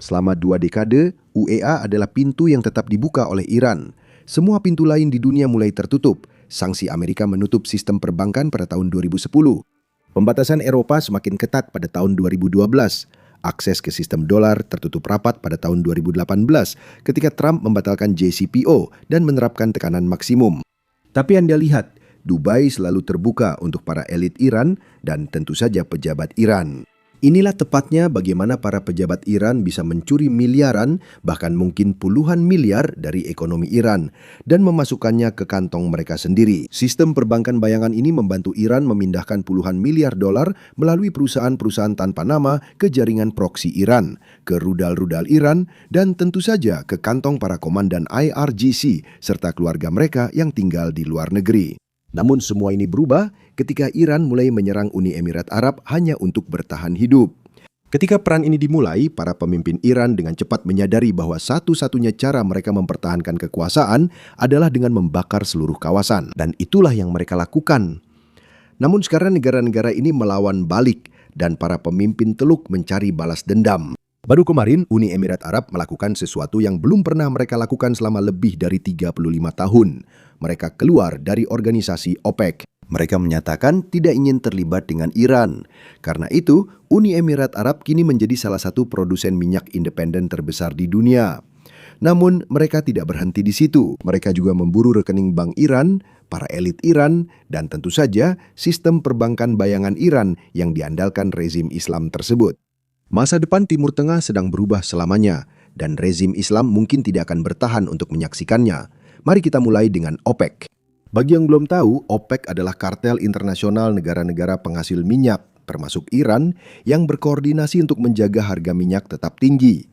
Selama 2 dekade, UEA adalah pintu yang tetap dibuka oleh Iran. Semua pintu lain di dunia mulai tertutup. Sanksi Amerika menutup sistem perbankan pada tahun 2010. Pembatasan Eropa semakin ketat pada tahun 2012. Akses ke sistem dolar tertutup rapat pada tahun 2018 ketika Trump membatalkan JCPO dan menerapkan tekanan maksimum. Tapi Anda lihat, Dubai selalu terbuka untuk para elit Iran dan tentu saja pejabat Iran. Inilah tepatnya bagaimana para pejabat Iran bisa mencuri miliaran, bahkan mungkin puluhan miliar dari ekonomi Iran dan memasukkannya ke kantong mereka sendiri. Sistem perbankan bayangan ini membantu Iran memindahkan puluhan miliar dolar melalui perusahaan-perusahaan tanpa nama ke jaringan proksi Iran, ke rudal-rudal Iran, dan tentu saja ke kantong para komandan IRGC serta keluarga mereka yang tinggal di luar negeri. Namun semua ini berubah ketika Iran mulai menyerang Uni Emirat Arab hanya untuk bertahan hidup. Ketika perang ini dimulai, para pemimpin Iran dengan cepat menyadari bahwa satu-satunya cara mereka mempertahankan kekuasaan adalah dengan membakar seluruh kawasan. Dan itulah yang mereka lakukan. Namun sekarang negara-negara ini melawan balik dan para pemimpin Teluk mencari balas dendam. Baru kemarin, Uni Emirat Arab melakukan sesuatu yang belum pernah mereka lakukan selama lebih dari 35 tahun. Mereka keluar dari organisasi OPEC. Mereka menyatakan tidak ingin terlibat dengan Iran. Karena itu, Uni Emirat Arab kini menjadi salah satu produsen minyak independen terbesar di dunia. Namun, mereka tidak berhenti di situ. Mereka juga memburu rekening bank Iran, para elit Iran, dan tentu saja sistem perbankan bayangan Iran yang diandalkan rezim Islam tersebut. Masa depan Timur Tengah sedang berubah selamanya, dan rezim Islam mungkin tidak akan bertahan untuk menyaksikannya. Mari kita mulai dengan OPEC. Bagi yang belum tahu, OPEC adalah kartel internasional negara-negara penghasil minyak, termasuk Iran, yang berkoordinasi untuk menjaga harga minyak tetap tinggi.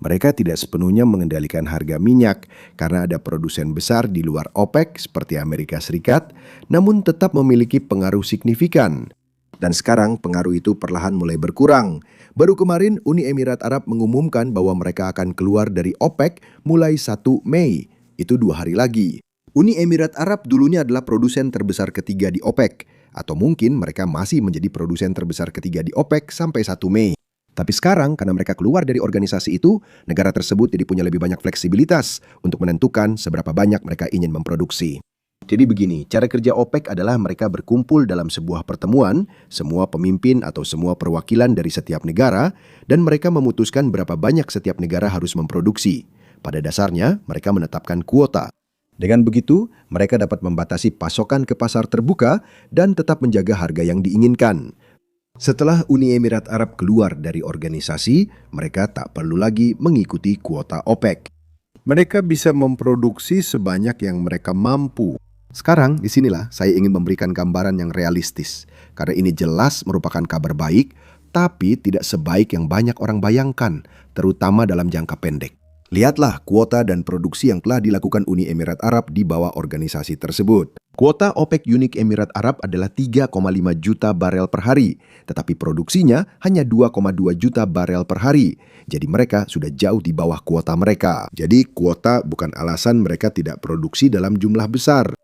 Mereka tidak sepenuhnya mengendalikan harga minyak karena ada produsen besar di luar OPEC seperti Amerika Serikat, namun tetap memiliki pengaruh signifikan. Dan sekarang pengaruh itu perlahan mulai berkurang. Baru kemarin Uni Emirat Arab mengumumkan bahwa mereka akan keluar dari OPEC mulai 1 Mei. Itu 2 hari lagi. Uni Emirat Arab dulunya adalah produsen terbesar ketiga di OPEC. Atau mungkin mereka masih menjadi produsen terbesar ketiga di OPEC sampai 1 Mei. Tapi sekarang karena mereka keluar dari organisasi itu, negara tersebut jadi punya lebih banyak fleksibilitas untuk menentukan seberapa banyak mereka ingin memproduksi. Jadi begini, cara kerja OPEC adalah mereka berkumpul dalam sebuah pertemuan, semua pemimpin atau semua perwakilan dari setiap negara, dan mereka memutuskan berapa banyak setiap negara harus memproduksi. Pada dasarnya, mereka menetapkan kuota. Dengan begitu, mereka dapat membatasi pasokan ke pasar terbuka dan tetap menjaga harga yang diinginkan. Setelah Uni Emirat Arab keluar dari organisasi, mereka tak perlu lagi mengikuti kuota OPEC. Mereka bisa memproduksi sebanyak yang mereka mampu. Sekarang, disinilah saya ingin memberikan gambaran yang realistis. Karena ini jelas merupakan kabar baik, tapi tidak sebaik yang banyak orang bayangkan, terutama dalam jangka pendek. Lihatlah kuota dan produksi yang telah dilakukan Uni Emirat Arab di bawah organisasi tersebut. Kuota OPEC Unik Emirat Arab adalah 3,5 juta barel per hari, tetapi produksinya hanya 2,2 juta barel per hari. Jadi mereka sudah jauh di bawah kuota mereka. Jadi kuota bukan alasan mereka tidak produksi dalam jumlah besar.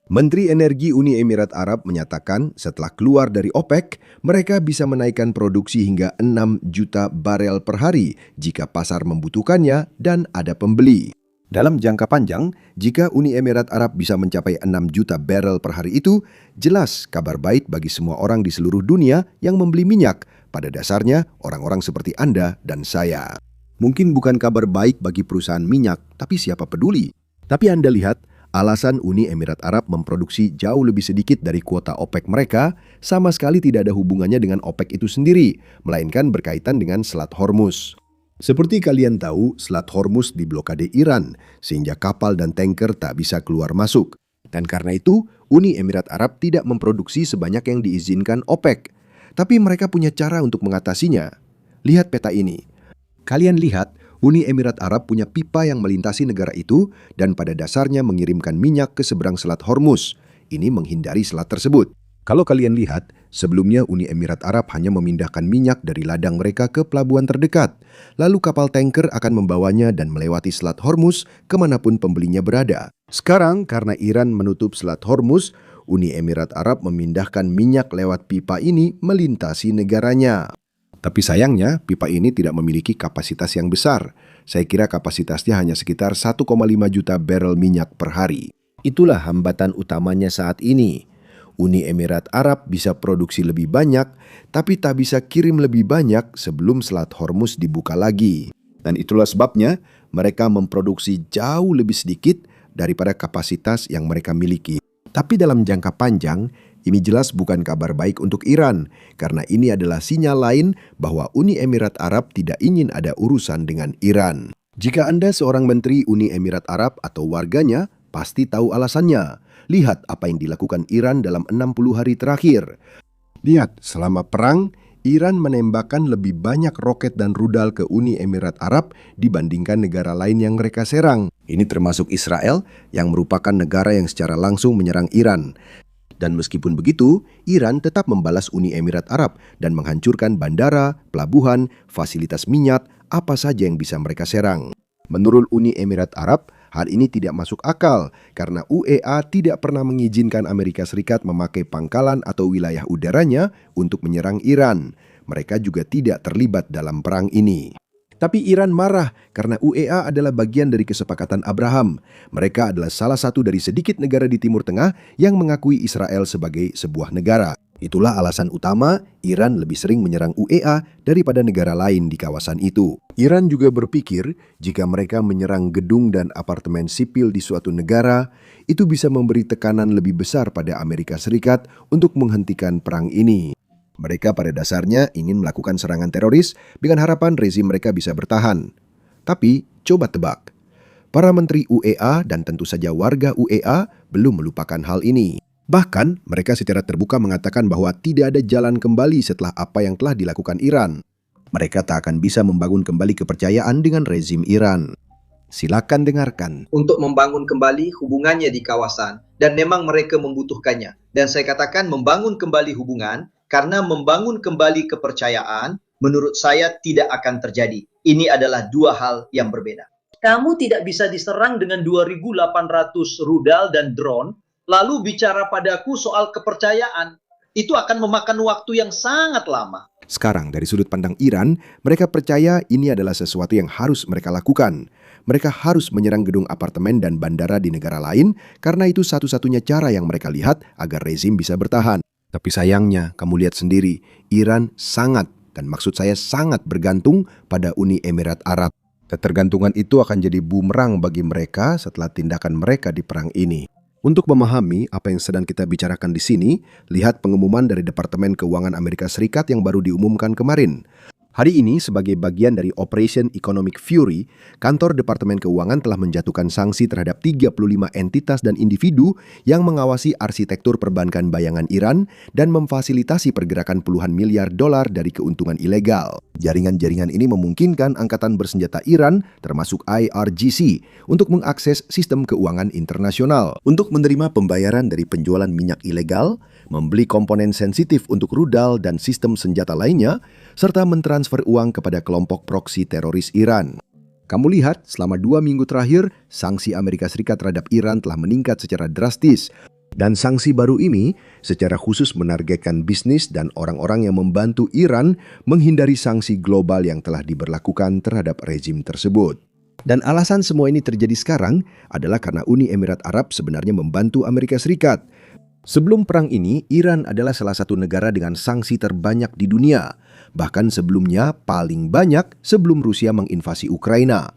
Menteri Energi Uni Emirat Arab menyatakan setelah keluar dari OPEC, mereka bisa menaikkan produksi hingga 6 juta barel per hari jika pasar membutuhkannya dan ada pembeli. Dalam jangka panjang, jika Uni Emirat Arab bisa mencapai 6 juta barel per hari itu, jelas kabar baik bagi semua orang di seluruh dunia yang membeli minyak, pada dasarnya orang-orang seperti Anda dan saya. Mungkin bukan kabar baik bagi perusahaan minyak, tapi siapa peduli? Tapi Anda lihat, alasan Uni Emirat Arab memproduksi jauh lebih sedikit dari kuota OPEC mereka sama sekali tidak ada hubungannya dengan OPEC itu sendiri, melainkan berkaitan dengan Selat Hormuz. Seperti kalian tahu, Selat Hormuz diblokade Iran, sehingga kapal dan tanker tak bisa keluar masuk. Dan karena itu, Uni Emirat Arab tidak memproduksi sebanyak yang diizinkan OPEC. Tapi mereka punya cara untuk mengatasinya. Lihat peta ini. Kalian lihat, Uni Emirat Arab punya pipa yang melintasi negara itu dan pada dasarnya mengirimkan minyak ke seberang Selat Hormuz. Ini menghindari selat tersebut. Kalau kalian lihat, sebelumnya Uni Emirat Arab hanya memindahkan minyak dari ladang mereka ke pelabuhan terdekat. Lalu kapal tanker akan membawanya dan melewati Selat Hormuz kemanapun pembelinya berada. Sekarang karena Iran menutup Selat Hormuz, Uni Emirat Arab memindahkan minyak lewat pipa ini melintasi negaranya. Tapi sayangnya, pipa ini tidak memiliki kapasitas yang besar. Saya kira kapasitasnya hanya sekitar 1,5 juta barrel minyak per hari. Itulah hambatan utamanya saat ini. Uni Emirat Arab bisa produksi lebih banyak, tapi tak bisa kirim lebih banyak sebelum Selat Hormuz dibuka lagi. Dan itulah sebabnya mereka memproduksi jauh lebih sedikit daripada kapasitas yang mereka miliki. Tapi dalam jangka panjang, ini jelas bukan kabar baik untuk Iran, karena ini adalah sinyal lain bahwa Uni Emirat Arab tidak ingin ada urusan dengan Iran. Jika Anda seorang menteri Uni Emirat Arab atau warganya, pasti tahu alasannya. Lihat apa yang dilakukan Iran dalam 60 hari terakhir. Lihat, selama perang, Iran menembakkan lebih banyak roket dan rudal ke Uni Emirat Arab dibandingkan negara lain yang mereka serang. Ini termasuk Israel, yang merupakan negara yang secara langsung menyerang Iran. Dan meskipun begitu, Iran tetap membalas Uni Emirat Arab dan menghancurkan bandara, pelabuhan, fasilitas minyak, apa saja yang bisa mereka serang. Menurut Uni Emirat Arab, hal ini tidak masuk akal karena UEA tidak pernah mengizinkan Amerika Serikat memakai pangkalan atau wilayah udaranya untuk menyerang Iran. Mereka juga tidak terlibat dalam perang ini. Tapi Iran marah karena UEA adalah bagian dari kesepakatan Abraham. Mereka adalah salah satu dari sedikit negara di Timur Tengah yang mengakui Israel sebagai sebuah negara. Itulah alasan utama Iran lebih sering menyerang UEA daripada negara lain di kawasan itu. Iran juga berpikir jika mereka menyerang gedung dan apartemen sipil di suatu negara, itu bisa memberi tekanan lebih besar pada Amerika Serikat untuk menghentikan perang ini. Mereka pada dasarnya ingin melakukan serangan teroris dengan harapan rezim mereka bisa bertahan. Tapi, coba tebak. Para menteri UEA dan tentu saja warga UEA belum melupakan hal ini. Bahkan, mereka secara terbuka mengatakan bahwa tidak ada jalan kembali setelah apa yang telah dilakukan Iran. Mereka tak akan bisa membangun kembali kepercayaan dengan rezim Iran. Silakan dengarkan. Untuk membangun kembali hubungannya di kawasan. Dan memang mereka membutuhkannya. Dan saya katakan membangun kembali hubungan, karena membangun kembali kepercayaan, menurut saya tidak akan terjadi. Ini adalah dua hal yang berbeda. Kamu tidak bisa diserang dengan 2.800 rudal dan drone, lalu bicara padaku soal kepercayaan. Itu akan memakan waktu yang sangat lama. Sekarang, dari sudut pandang Iran, mereka percaya ini adalah sesuatu yang harus mereka lakukan. Mereka harus menyerang gedung apartemen dan bandara di negara lain, karena itu satu-satunya cara yang mereka lihat agar rezim bisa bertahan. Tapi sayangnya, kamu lihat sendiri, Iran sangat, dan maksud saya sangat bergantung pada Uni Emirat Arab. Ketergantungan itu akan jadi bumerang bagi mereka setelah tindakan mereka di perang ini. Untuk memahami apa yang sedang kita bicarakan di sini, lihat pengumuman dari Departemen Keuangan Amerika Serikat yang baru diumumkan kemarin. Hari ini, sebagai bagian dari Operation Economic Fury, kantor Departemen Keuangan telah menjatuhkan sanksi terhadap 35 entitas dan individu yang mengawasi arsitektur perbankan bayangan Iran dan memfasilitasi pergerakan puluhan miliar dolar dari keuntungan ilegal. Jaringan-jaringan ini memungkinkan angkatan bersenjata Iran, termasuk IRGC, untuk mengakses sistem keuangan internasional, untuk menerima pembayaran dari penjualan minyak ilegal, membeli komponen sensitif untuk rudal dan sistem senjata lainnya, serta mentransfer uang kepada kelompok proksi teroris Iran. Kamu lihat, selama 2 minggu terakhir, sanksi Amerika Serikat terhadap Iran telah meningkat secara drastis. Dan sanksi baru ini secara khusus menargetkan bisnis dan orang-orang yang membantu Iran menghindari sanksi global yang telah diberlakukan terhadap rezim tersebut. Dan alasan semua ini terjadi sekarang adalah karena Uni Emirat Arab sebenarnya membantu Amerika Serikat. Sebelum perang ini, Iran adalah salah satu negara dengan sanksi terbanyak di dunia. Bahkan sebelumnya paling banyak sebelum Rusia menginvasi Ukraina.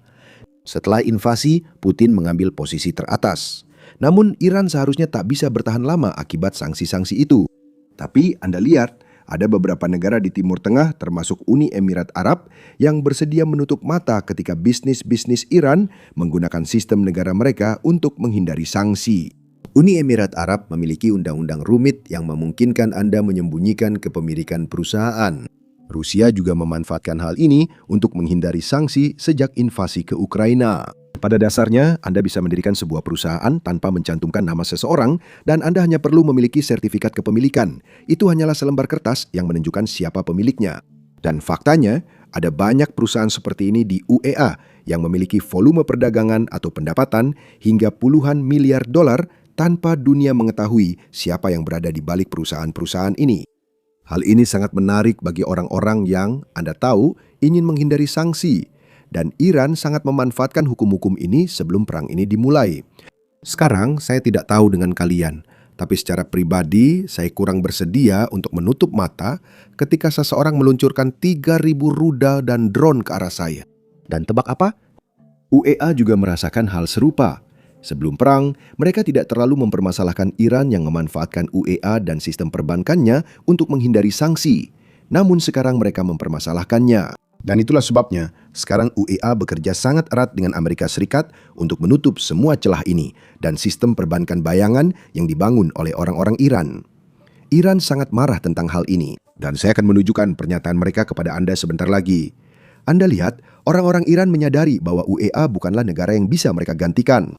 Setelah invasi, Putin mengambil posisi teratas. Namun Iran seharusnya tak bisa bertahan lama akibat sanksi-sanksi itu. Tapi Anda lihat, ada beberapa negara di Timur Tengah termasuk Uni Emirat Arab yang bersedia menutup mata ketika bisnis-bisnis Iran menggunakan sistem negara mereka untuk menghindari sanksi. Uni Emirat Arab memiliki undang-undang rumit yang memungkinkan Anda menyembunyikan kepemilikan perusahaan. Rusia juga memanfaatkan hal ini untuk menghindari sanksi sejak invasi ke Ukraina. Pada dasarnya, Anda bisa mendirikan sebuah perusahaan tanpa mencantumkan nama seseorang dan Anda hanya perlu memiliki sertifikat kepemilikan. Itu hanyalah selembar kertas yang menunjukkan siapa pemiliknya. Dan faktanya, ada banyak perusahaan seperti ini di UEA yang memiliki volume perdagangan atau pendapatan hingga puluhan miliar dolar tanpa dunia mengetahui siapa yang berada di balik perusahaan-perusahaan ini. Hal ini sangat menarik bagi orang-orang yang, Anda tahu, ingin menghindari sanksi. Dan Iran sangat memanfaatkan hukum-hukum ini sebelum perang ini dimulai. Sekarang saya tidak tahu dengan kalian, tapi secara pribadi saya kurang bersedia untuk menutup mata ketika seseorang meluncurkan 3.000 rudal dan drone ke arah saya. Dan tebak apa? UEA juga merasakan hal serupa. Sebelum perang, mereka tidak terlalu mempermasalahkan Iran yang memanfaatkan UEA dan sistem perbankannya untuk menghindari sanksi. Namun sekarang mereka mempermasalahkannya. Dan itulah sebabnya sekarang UEA bekerja sangat erat dengan Amerika Serikat untuk menutup semua celah ini dan sistem perbankan bayangan yang dibangun oleh orang-orang Iran. Iran sangat marah tentang hal ini dan saya akan menunjukkan pernyataan mereka kepada Anda sebentar lagi. Anda lihat, orang-orang Iran menyadari bahwa UEA bukanlah negara yang bisa mereka gantikan.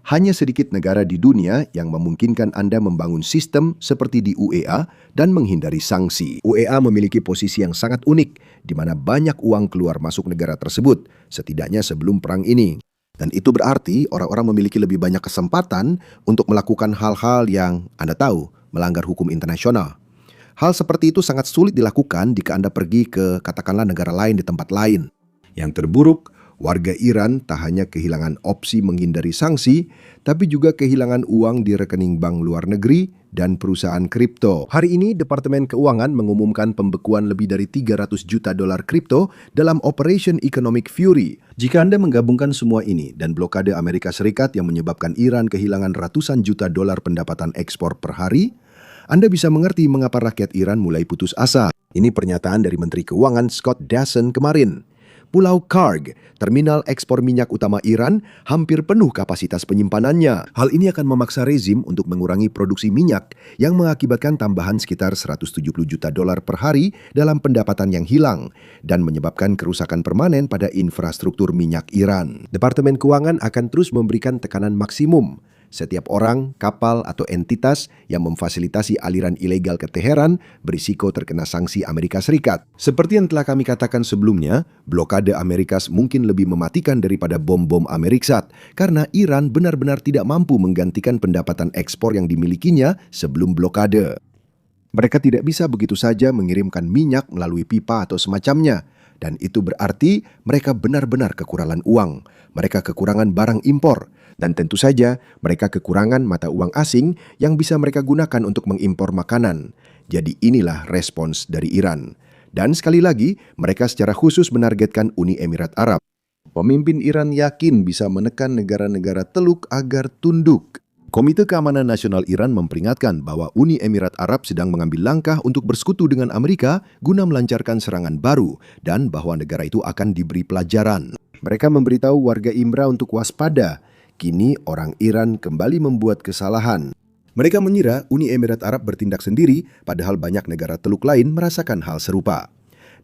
Hanya sedikit negara di dunia yang memungkinkan Anda membangun sistem seperti di UEA dan menghindari sanksi. UEA memiliki posisi yang sangat unik, di mana banyak uang keluar masuk negara tersebut, setidaknya sebelum perang ini. Dan itu berarti orang-orang memiliki lebih banyak kesempatan untuk melakukan hal-hal yang Anda tahu, melanggar hukum internasional. Hal seperti itu sangat sulit dilakukan jika Anda pergi ke katakanlah negara lain di tempat lain. Yang terburuk, warga Iran tak hanya kehilangan opsi menghindari sanksi, tapi juga kehilangan uang di rekening bank luar negeri dan perusahaan kripto. Hari ini, Departemen Keuangan mengumumkan pembekuan lebih dari 300 juta dolar kripto dalam Operation Economic Fury. Jika Anda menggabungkan semua ini dan blokade Amerika Serikat yang menyebabkan Iran kehilangan ratusan juta dolar pendapatan ekspor per hari, Anda bisa mengerti mengapa rakyat Iran mulai putus asa. Ini pernyataan dari Menteri Keuangan Scott Bessent kemarin. Pulau Karg, terminal ekspor minyak utama Iran, hampir penuh kapasitas penyimpanannya. Hal ini akan memaksa rezim untuk mengurangi produksi minyak yang mengakibatkan tambahan sekitar 170 juta dolar per hari dalam pendapatan yang hilang dan menyebabkan kerusakan permanen pada infrastruktur minyak Iran. Departemen Keuangan akan terus memberikan tekanan maksimum. Setiap orang, kapal, atau entitas yang memfasilitasi aliran ilegal ke Teheran berisiko terkena sanksi Amerika Serikat. Seperti yang telah kami katakan sebelumnya, blokade Amerika mungkin lebih mematikan daripada bom-bom Ameriksat karena Iran benar-benar tidak mampu menggantikan pendapatan ekspor yang dimilikinya sebelum blokade. Mereka tidak bisa begitu saja mengirimkan minyak melalui pipa atau semacamnya. Dan itu berarti mereka benar-benar kekurangan uang. Mereka kekurangan barang impor. Dan tentu saja mereka kekurangan mata uang asing yang bisa mereka gunakan untuk mengimpor makanan. Jadi inilah respons dari Iran. Dan sekali lagi, mereka secara khusus menargetkan Uni Emirat Arab. Pemimpin Iran yakin bisa menekan negara-negara Teluk agar tunduk. Komite Keamanan Nasional Iran memperingatkan bahwa Uni Emirat Arab sedang mengambil langkah untuk bersekutu dengan Amerika guna melancarkan serangan baru dan bahwa negara itu akan diberi pelajaran. Mereka memberitahu warga Imra untuk waspada. Kini orang Iran kembali membuat kesalahan. Mereka mengira Uni Emirat Arab bertindak sendiri, padahal banyak negara Teluk lain merasakan hal serupa.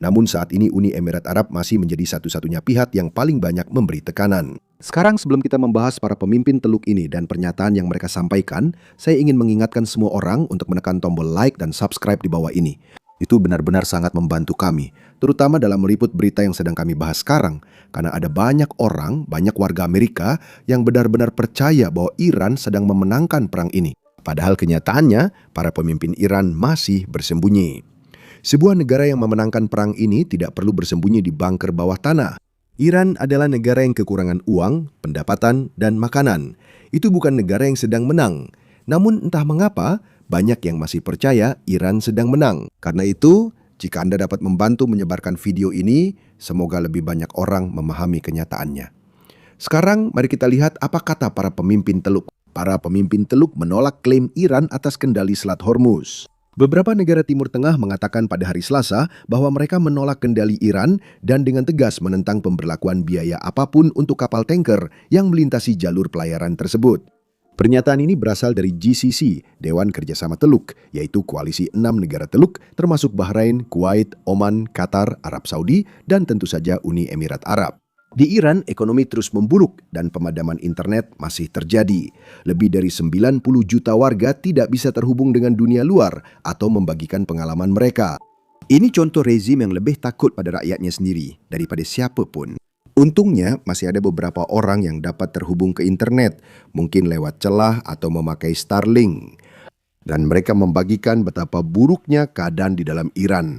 Namun saat ini Uni Emirat Arab masih menjadi satu-satunya pihak yang paling banyak memberi tekanan. Sekarang sebelum kita membahas para pemimpin Teluk ini dan pernyataan yang mereka sampaikan, saya ingin mengingatkan semua orang untuk menekan tombol like dan subscribe di bawah ini. Itu benar-benar sangat membantu kami, terutama dalam meliput berita yang sedang kami bahas sekarang, karena ada banyak orang, banyak warga Amerika yang benar-benar percaya bahwa Iran sedang memenangkan perang ini. Padahal kenyataannya, para pemimpin Iran masih bersembunyi. Sebuah negara yang memenangkan perang ini tidak perlu bersembunyi di bunker bawah tanah. Iran adalah negara yang kekurangan uang, pendapatan, dan makanan. Itu bukan negara yang sedang menang. Namun entah mengapa, banyak yang masih percaya Iran sedang menang. Karena itu, jika Anda dapat membantu menyebarkan video ini, semoga lebih banyak orang memahami kenyataannya. Sekarang, mari kita lihat apa kata para pemimpin Teluk. Para pemimpin Teluk menolak klaim Iran atas kendali Selat Hormuz. Beberapa negara Timur Tengah mengatakan pada hari Selasa bahwa mereka menolak kendali Iran dan dengan tegas menentang pemberlakuan biaya apapun untuk kapal tanker yang melintasi jalur pelayaran tersebut. Pernyataan ini berasal dari GCC, Dewan Kerjasama Teluk, yaitu koalisi 6 negara Teluk termasuk Bahrain, Kuwait, Oman, Qatar, Arab Saudi, dan tentu saja Uni Emirat Arab. Di Iran, ekonomi terus memburuk dan pemadaman internet masih terjadi. Lebih dari 90 juta warga tidak bisa terhubung dengan dunia luar atau membagikan pengalaman mereka. Ini contoh rezim yang lebih takut pada rakyatnya sendiri daripada siapapun. Untungnya, masih ada beberapa orang yang dapat terhubung ke internet, mungkin lewat celah atau memakai Starlink. Dan mereka membagikan betapa buruknya keadaan di dalam Iran.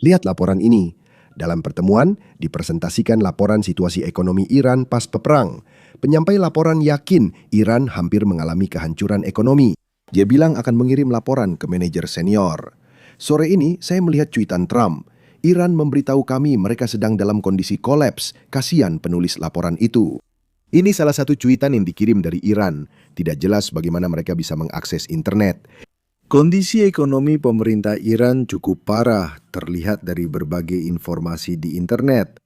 Lihat laporan ini. Dalam pertemuan, dipresentasikan laporan situasi ekonomi Iran pasca perang. Penyampai laporan yakin Iran hampir mengalami kehancuran ekonomi. Dia bilang akan mengirim laporan ke manajer senior. Sore ini saya melihat cuitan Trump. Iran memberitahu kami mereka sedang dalam kondisi kolaps. Kasihan penulis laporan itu. Ini salah satu cuitan yang dikirim dari Iran. Tidak jelas bagaimana mereka bisa mengakses internet. Kondisi ekonomi pemerintah Iran cukup parah, terlihat dari berbagai informasi di internet.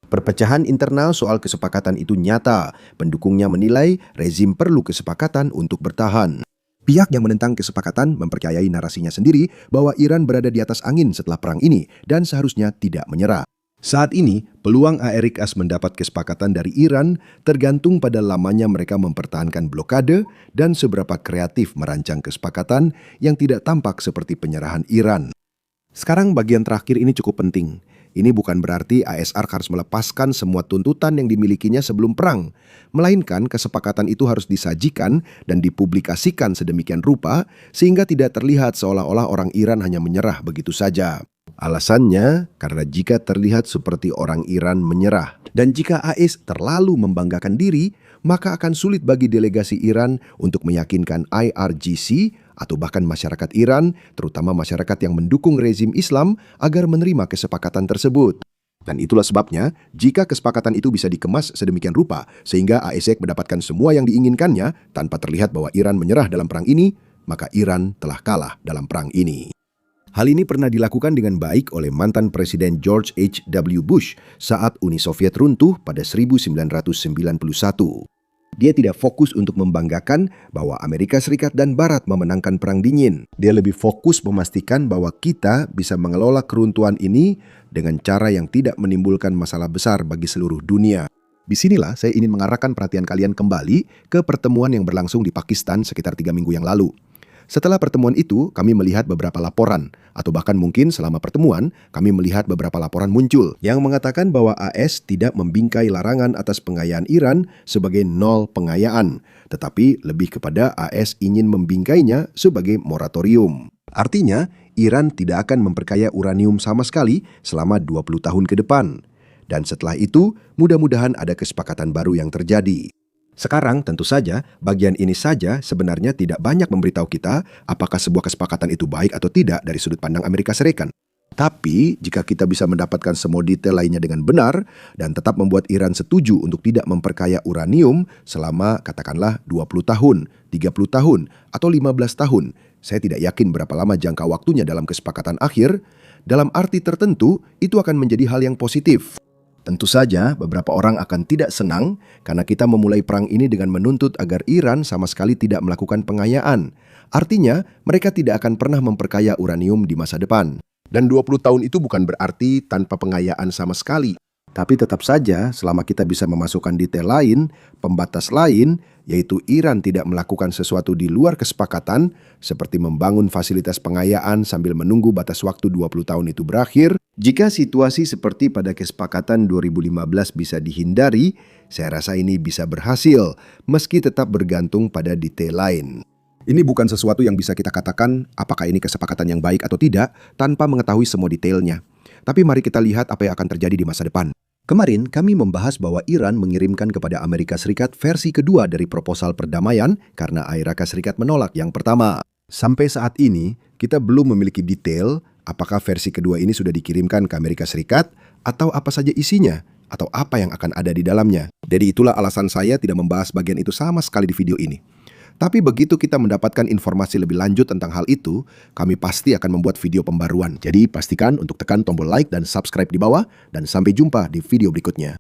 Perpecahan internal soal kesepakatan itu nyata. Pendukungnya menilai rezim perlu kesepakatan untuk bertahan. Pihak yang menentang kesepakatan mempercayai narasinya sendiri bahwa Iran berada di atas angin setelah perang ini dan seharusnya tidak menyerah. Saat ini, peluang Amerika mendapat kesepakatan dari Iran tergantung pada lamanya mereka mempertahankan blokade dan seberapa kreatif merancang kesepakatan yang tidak tampak seperti penyerahan Iran. Sekarang bagian terakhir ini cukup penting. Ini bukan berarti ASR harus melepaskan semua tuntutan yang dimilikinya sebelum perang, melainkan kesepakatan itu harus disajikan dan dipublikasikan sedemikian rupa sehingga tidak terlihat seolah-olah orang Iran hanya menyerah begitu saja. Alasannya, karena jika terlihat seperti orang Iran menyerah dan jika AS terlalu membanggakan diri, maka akan sulit bagi delegasi Iran untuk meyakinkan IRGC atau bahkan masyarakat Iran, terutama masyarakat yang mendukung rezim Islam, agar menerima kesepakatan tersebut. Dan itulah sebabnya, jika kesepakatan itu bisa dikemas sedemikian rupa, sehingga ASEC mendapatkan semua yang diinginkannya tanpa terlihat bahwa Iran menyerah dalam perang ini, maka Iran telah kalah dalam perang ini. Hal ini pernah dilakukan dengan baik oleh mantan Presiden George H.W. Bush saat Uni Soviet runtuh pada 1991. Dia tidak fokus untuk membanggakan bahwa Amerika Serikat dan Barat memenangkan Perang Dingin. Dia lebih fokus memastikan bahwa kita bisa mengelola keruntuhan ini dengan cara yang tidak menimbulkan masalah besar bagi seluruh dunia. Disinilah saya ingin mengarahkan perhatian kalian kembali ke pertemuan yang berlangsung di Pakistan sekitar 3 minggu yang lalu. Setelah pertemuan itu, kami melihat beberapa laporan, atau bahkan mungkin selama pertemuan, kami melihat beberapa laporan muncul yang mengatakan bahwa AS tidak membingkai larangan atas pengayaan Iran sebagai nol pengayaan, tetapi lebih kepada AS ingin membingkainya sebagai moratorium. Artinya, Iran tidak akan memperkaya uranium sama sekali selama 20 tahun ke depan. Dan setelah itu, mudah-mudahan ada kesepakatan baru yang terjadi. Sekarang tentu saja bagian ini saja sebenarnya tidak banyak memberitahu kita apakah sebuah kesepakatan itu baik atau tidak dari sudut pandang Amerika Serikat. Tapi jika kita bisa mendapatkan semua detail lainnya dengan benar dan tetap membuat Iran setuju untuk tidak memperkaya uranium selama katakanlah 20 tahun, 30 tahun, atau 15 tahun, saya tidak yakin berapa lama jangka waktunya dalam kesepakatan akhir, dalam arti tertentu itu akan menjadi hal yang positif. Tentu saja beberapa orang akan tidak senang karena kita memulai perang ini dengan menuntut agar Iran sama sekali tidak melakukan pengayaan. Artinya, mereka tidak akan pernah memperkaya uranium di masa depan. Dan 20 tahun itu bukan berarti tanpa pengayaan sama sekali. Tapi tetap saja, selama kita bisa memasukkan detail lain, pembatas lain, yaitu Iran tidak melakukan sesuatu di luar kesepakatan, seperti membangun fasilitas pengayaan sambil menunggu batas waktu 20 tahun itu berakhir, jika situasi seperti pada kesepakatan 2015 bisa dihindari, saya rasa ini bisa berhasil, meski tetap bergantung pada detail lain. Ini bukan sesuatu yang bisa kita katakan apakah ini kesepakatan yang baik atau tidak tanpa mengetahui semua detailnya. Tapi mari kita lihat apa yang akan terjadi di masa depan. Kemarin kami membahas bahwa Iran mengirimkan kepada Amerika Serikat versi kedua dari proposal perdamaian karena Amerika Serikat menolak yang pertama. Sampai saat ini, kita belum memiliki detail apakah versi kedua ini sudah dikirimkan ke Amerika Serikat atau apa saja isinya atau apa yang akan ada di dalamnya. Jadi itulah alasan saya tidak membahas bagian itu sama sekali di video ini. Tapi begitu kita mendapatkan informasi lebih lanjut tentang hal itu, kami pasti akan membuat video pembaruan. Jadi pastikan untuk tekan tombol like dan subscribe di bawah, dan sampai jumpa di video berikutnya.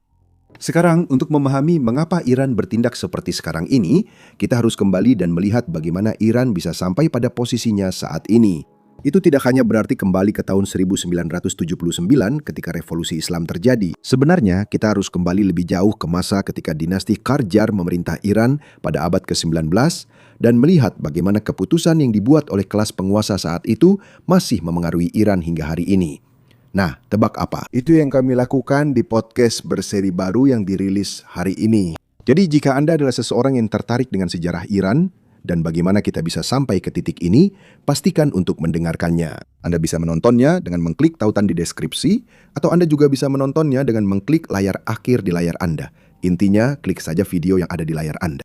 Sekarang, untuk memahami mengapa Iran bertindak seperti sekarang ini, kita harus kembali dan melihat bagaimana Iran bisa sampai pada posisinya saat ini. Itu tidak hanya berarti kembali ke tahun 1979 ketika revolusi Islam terjadi. Sebenarnya, kita harus kembali lebih jauh ke masa ketika dinasti Qajar memerintah Iran pada abad ke-19 dan melihat bagaimana keputusan yang dibuat oleh kelas penguasa saat itu masih memengaruhi Iran hingga hari ini. Nah, tebak apa? Itu yang kami lakukan di podcast berseri baru yang dirilis hari ini. Jadi jika Anda adalah seseorang yang tertarik dengan sejarah Iran, dan bagaimana kita bisa sampai ke titik ini, pastikan untuk mendengarkannya. Anda bisa menontonnya dengan mengklik tautan di deskripsi, atau Anda juga bisa menontonnya dengan mengklik layar akhir di layar Anda. Intinya, klik saja video yang ada di layar Anda.